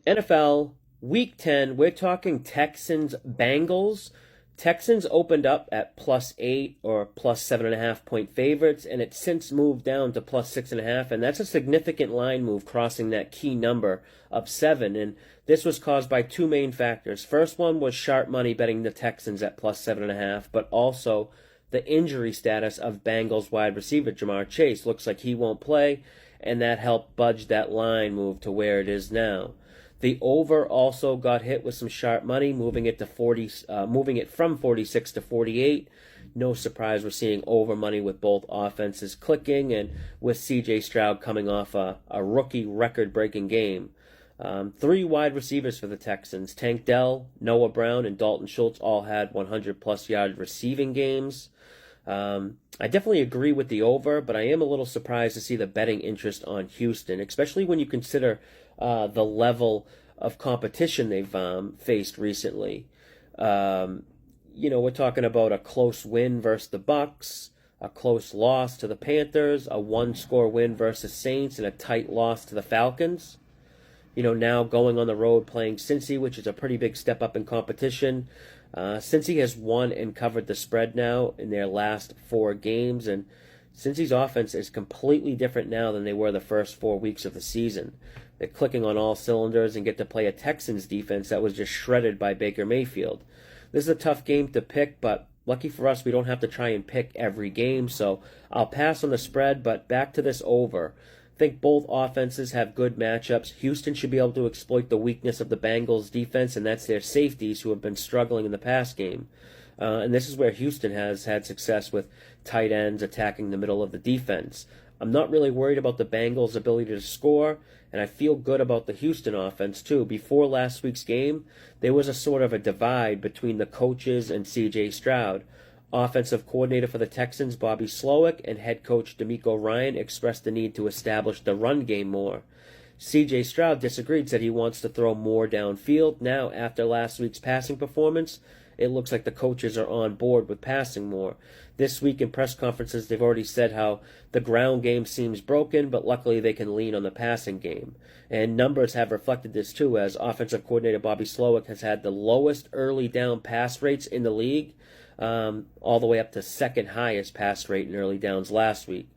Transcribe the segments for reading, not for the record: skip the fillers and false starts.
NFL Week 10, we're talking Texans Bengals. Texans opened up at +8 or +7.5 point favorites, and it's since moved down to +6.5, and that's a significant line move, crossing that key number of 7. And this was caused by two main factors. First one was sharp money betting the Texans at +7.5, but also the injury status of Bengals wide receiver Jamar Chase. Looks like he won't play, and that helped budge that line move to where it is now. The over also got hit with some sharp money, moving it from 46 to 48. No surprise, we're seeing over money with both offenses clicking, and with C.J. Stroud coming off a rookie record-breaking game. Three wide receivers for the Texans: Tank Dell, Noah Brown, and Dalton Schultz all had 100-plus yard receiving games. I definitely agree with the over, but I am a little surprised to see the betting interest on Houston, especially when you consider the level of competition they've faced recently. We're talking about a close win versus the Bucks, a close loss to the Panthers, a one-score win versus Saints, and a tight loss to the Falcons. Now going on the road playing Cincy, which is a pretty big step up in competition. Cincy has won and covered the spread now in their last 4 games, and Cincy's offense is completely different now than they were the first 4 weeks of the season. They're clicking on all cylinders and get to play a Texans defense that was just shredded by Baker Mayfield. This is a tough game to pick, but lucky for us, we don't have to try and pick every game, so I'll pass on the spread, but back to this over. I think both offenses have good matchups. Houston should be able to exploit the weakness of the Bengals defense, and that's their safeties who have been struggling in the pass game. And this is where Houston has had success with tight ends attacking the middle of the defense. I'm not really worried about the Bengals' ability to score, and I feel good about the Houston offense too. Before last week's game, there was a sort of a divide between the coaches and C.J. Stroud. Offensive coordinator for the Texans, Bobby Slowick, and head coach DeMeco Ryan expressed the need to establish the run game more. C.J. Stroud disagreed, said he wants to throw more downfield. Now, after last week's passing performance, it looks like the coaches are on board with passing more. This week in press conferences, they've already said how the ground game seems broken, but luckily they can lean on the passing game. And numbers have reflected this too, as offensive coordinator Bobby Slowick has had the lowest early down pass rates in the league, all the way up to second highest pass rate in early downs last week.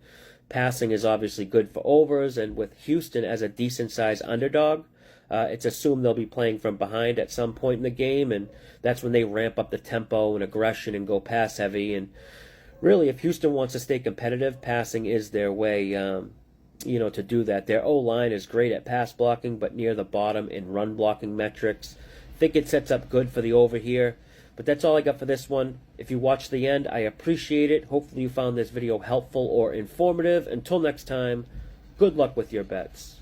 Passing is obviously good for overs, and with Houston as a decent-sized underdog, it's assumed they'll be playing from behind at some point in the game, and that's when they ramp up the tempo and aggression and go pass heavy. And really, if Houston wants to stay competitive, passing is their way, to do that. Their O-line is great at pass blocking, but near the bottom in run blocking metrics. I think it sets up good for the over here. But that's all I got for this one. If you watched the end, I appreciate it. Hopefully you found this video helpful or informative. Until next time, good luck with your bets.